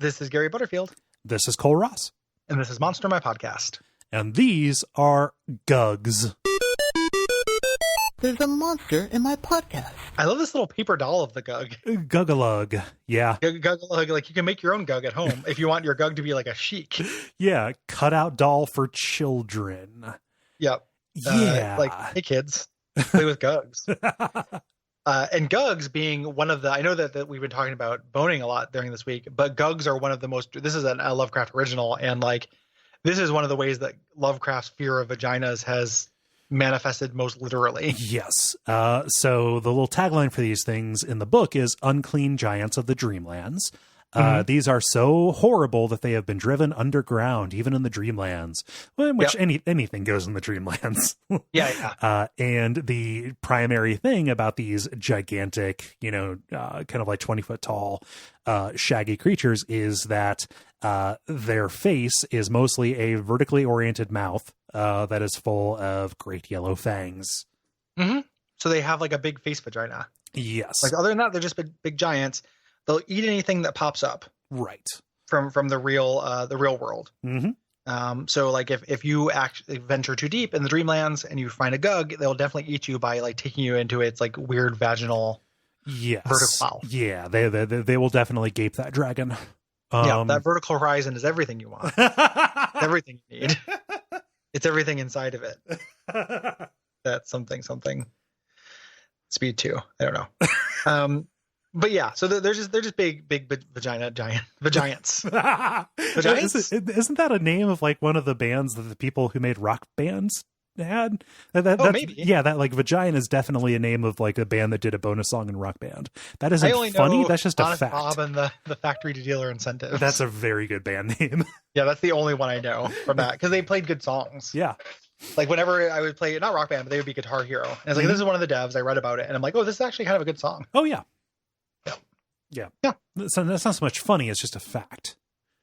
This is Gary Butterfield. This is Cole Ross. And this is Monster My Podcast. And these are Gugs. There's a monster in my podcast. I love this little paper doll of the Gug. Gugalug. Yeah. Gugalug, like you can make your own Gug at home if you want your Gug to be like a chic. Yeah. Cutout doll for children. Yep. Yeah. Like, hey kids, play with Gugs. And Gugs being one of the, I know that we've been talking about boning a lot during this week, but Gugs are one of the most, this is a Lovecraft original. And like, this is one of the ways that Lovecraft's fear of vaginas has manifested most literally. Yes. So the little tagline for these things in the book is unclean giants of the Dreamlands. These are so horrible that they have been driven underground, even in the Dreamlands, which anything goes in the Dreamlands. And the primary thing about these gigantic, kind of like 20-foot tall, shaggy creatures is that their face is mostly a vertically oriented mouth that is full of great yellow fangs. Mm-hmm. So they have like a big face vagina. Yes. Like other than that, they're just big giants. They'll eat anything that pops up. Right. From the real world. Mm-hmm. So like if you actually venture too deep in the Dreamlands and you find a Gug, they'll definitely eat you by like taking you into its like weird vaginal vertical mouth. Yeah, they will definitely gape that dragon. That vertical horizon is everything you want. Everything you need. It's everything inside of it. That's something. Speed 2. I don't know. But yeah, so they're just big vagiants. Vagiants. Isn't that a name of like one of the bands that the people who made rock bands had? Maybe. Yeah, that like Vagina is definitely a name of like a band that did a bonus song in Rock Band. That isn't funny. That's just a fact. Bob and the Factory to Dealer Incentives. That's a very good band name. Yeah, that's the only one I know from that because they played good songs. Yeah. Like whenever I would play, not Rock Band, but they would be Guitar Hero. And it's like, this is one of the devs. I read about it and I'm like, oh, this is actually kind of a good song. Oh yeah. Yeah. So that's not so much funny. It's just a fact.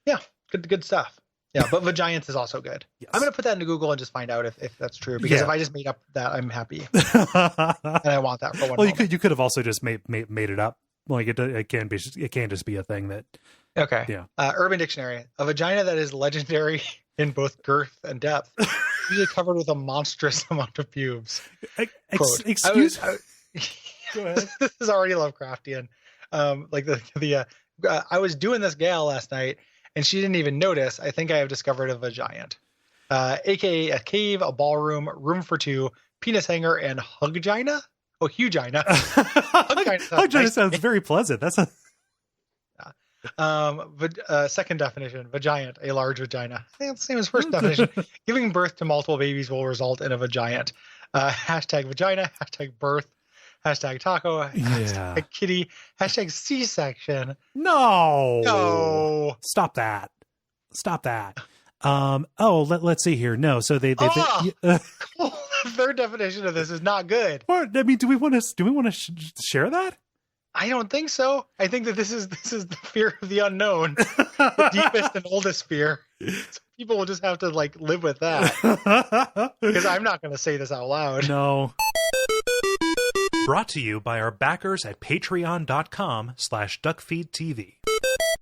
Yeah. Good stuff. Yeah. But Vagiants is also good. Yes. I'm going to put that into Google and just find out if that's true, because if I just made up that, I'm happy. And I want that for one. Well, you could have also just made it up. Like it can just be a thing that. Okay. Yeah. Urban Dictionary: a vagina that is legendary in both girth and depth, usually covered with a monstrous amount of pubes. Excuse. Go ahead. This is already Lovecraftian. I was doing this gal last night and she didn't even notice. I think I have discovered a vagiant, aka a cave, a ballroom, room for two, penis hanger, and hugina. Oh, hugina. Hugina sounds very pleasant. That's second definition: vagiant, a large vagina. I think it's the same as first definition. Giving birth to multiple babies will result in a vagiant. Hashtag vagina. Hashtag birth. Hashtag taco, hashtag kitty, hashtag C-section. No. Stop that. Let's see here. No, so they the third definition of this is not good. What? I mean, do we want to share that? I don't think so. I think that this is the fear of the unknown, the deepest and oldest fear. So people will just have to like live with that, because I'm not going to say this out loud. No. Brought to you by our backers at patreon.com/Duckfeed.tv.